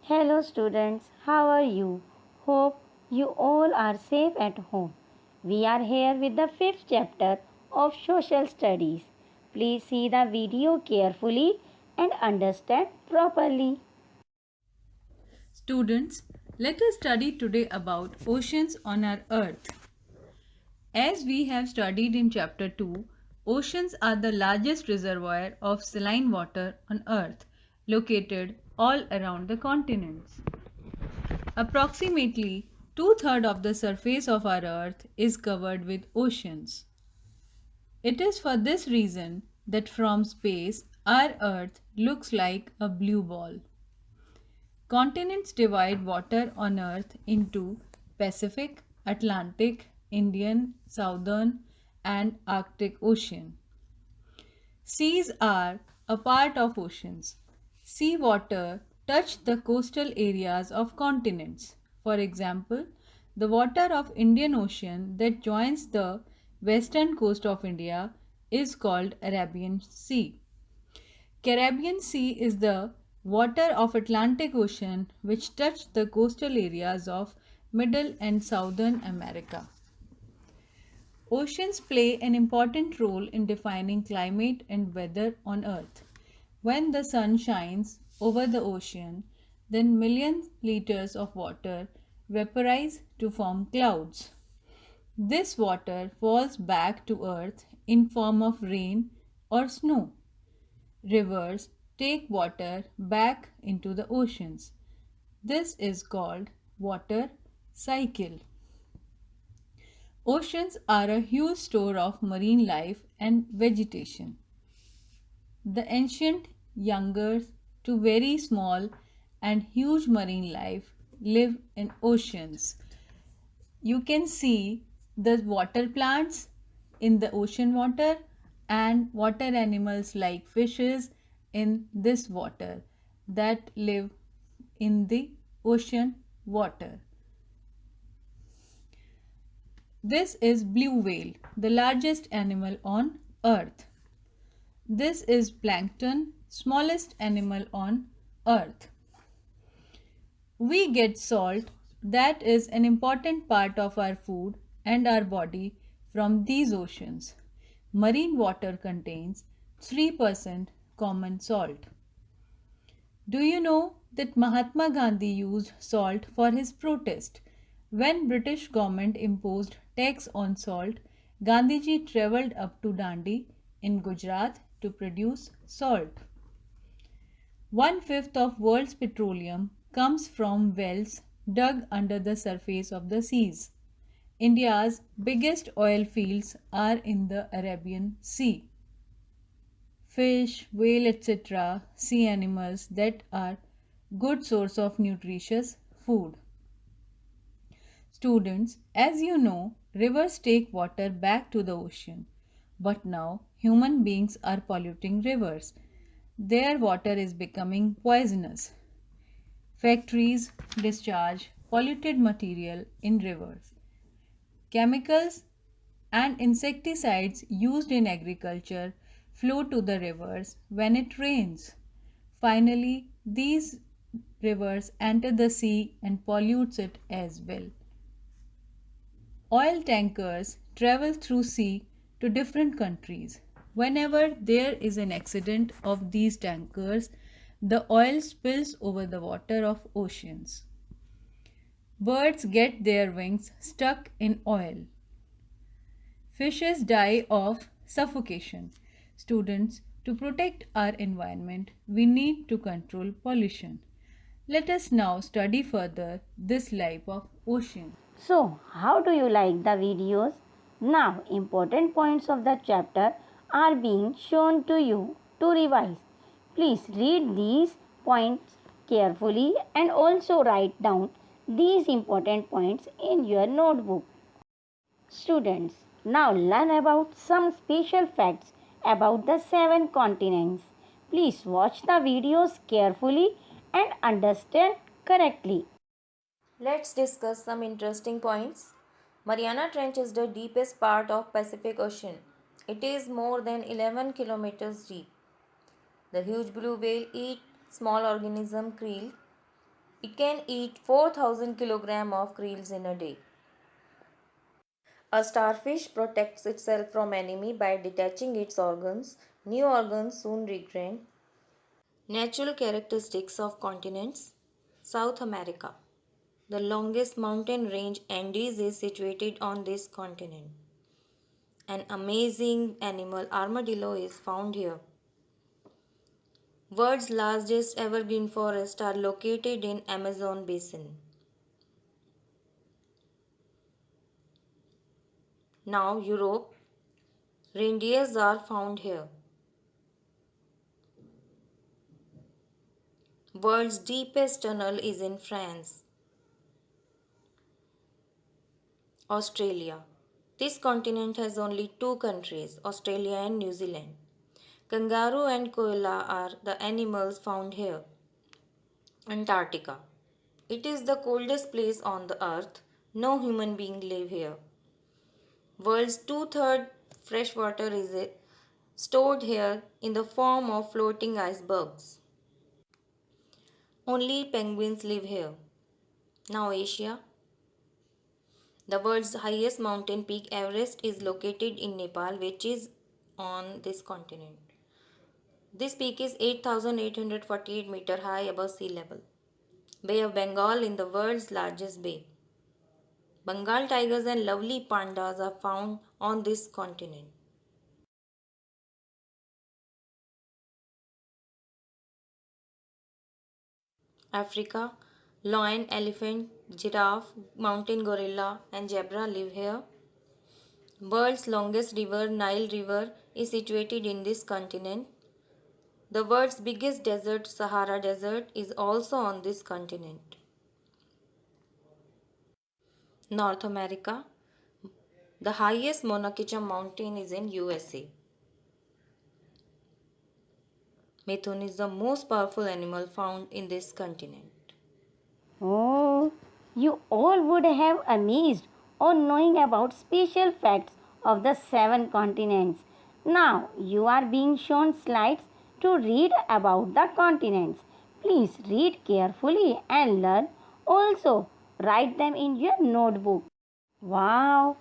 Hello students, how are you? Hope you all are safe at home. We are here with the fifth chapter of social studies. Please see the video carefully and understand properly. Students, let us study today about oceans on our earth. As we have studied in chapter 2, oceans are the largest reservoir of saline water on earth, located all around the continents. Approximately two-thirds of the surface of our earth is covered with oceans. It is for this reason that from space our earth looks like a blue ball. Continents divide water on Earth into Pacific, Atlantic, Indian, Southern, and Arctic Ocean. Seas are a part of oceans. Sea water touch the coastal areas of continents. For example, the water of Indian Ocean that joins the western coast of India is called Arabian Sea. Caribbean Sea is the water of Atlantic Ocean which touch the coastal areas of Middle and Southern America. Oceans play an important role in defining climate and weather on Earth. When the sun shines over the ocean, then millions liters of water vaporize to form clouds. This water falls back to Earth in form of rain or snow. Rivers take water back into the oceans. This is called water cycle. Oceans are a huge store of marine life and vegetation. The ancient, younger to very small and huge marine life live in oceans. You can see the water plants in the ocean water and water animals like fishes in this water that live in the ocean water. This is blue whale, the largest animal on earth. This is plankton, smallest animal on earth. We get salt, that is an important part of our food and our body, from these oceans. Marine water contains 3% common salt. Do you know that Mahatma Gandhi used salt for his protest? When British government imposed tax on salt, Gandhiji travelled up to Dandi in Gujarat to produce salt. One-fifth of world's petroleum comes from wells dug under the surface of the seas. India's biggest oil fields are in the Arabian Sea. Fish, whale, etc. sea animals that are good source of nutritious food. Students, as you know, rivers take water back to the ocean. But now human beings are polluting rivers. Their water is becoming poisonous. Factories discharge polluted material in rivers. Chemicals and insecticides used in agriculture flow to the rivers when it rains. Finally, these rivers enter the sea and pollutes it as well. Oil tankers travel through sea to different countries. Whenever there is an accident of these tankers, the oil spills over the water of oceans. Birds get their wings stuck in oil. Fishes die of suffocation. Students, to protect our environment, we need to control pollution. Let us now study further this life of ocean. So, how do you like the videos? Now, important points of the chapter are being shown to you to revise. Please read these points carefully and also write down these important points in your notebook. Students, now learn about some special facts about the seven continents. Please watch the videos carefully and understand correctly. Let's discuss some interesting points. Mariana Trench is the deepest part of Pacific Ocean. It is more than 11 kilometers deep. The huge blue whale eat small organism krill. It can eat 4,000 kilograms of krill in a day. A starfish protects itself from enemy by detaching its organs. New organs soon regain. Natural characteristics of continents. South America. The longest mountain range, Andes, is situated on this continent. An amazing animal, armadillo, is found here. World's largest evergreen forests are located in Amazon basin. Now Europe. Reindeers are found here. World's deepest tunnel is in France. Australia. This continent has only two countries, Australia and New Zealand. Kangaroo and koala are the animals found here. Antarctica. It is the coldest place on the earth. No human being live here. World's two-thirds fresh water is stored here in the form of floating icebergs. Only penguins live here. Now Asia. The world's highest mountain peak, Everest, is located in Nepal, which is on this continent. This peak is 8,848 meters high above sea level. Bay of Bengal in the world's largest bay. Bengal tigers and lovely pandas are found on this continent. Africa, lion, elephant, giraffe, mountain gorilla and zebra live here. World's longest river, Nile River, is situated in this continent. The world's biggest desert, Sahara Desert, is also on this continent. North America. The highest Mauna Kea mountain is in USA. Methone is the most powerful animal found in this continent. Oh, you all would have amazed on knowing about special facts of the seven continents. Now you are being shown slides to read about the continents. Please read carefully and learn. Also, write them in your notebook. Wow,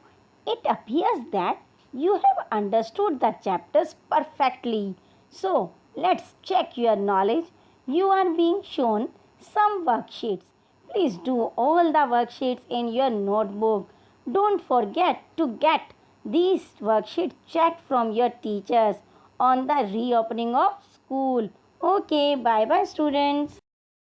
it appears that you have understood the chapters perfectly. So, let's check your knowledge. You are being shown some worksheets. Please do all the worksheets in your notebook. Don't forget to get these worksheets checked from your teachers on the reopening of school. Okay, bye bye, students.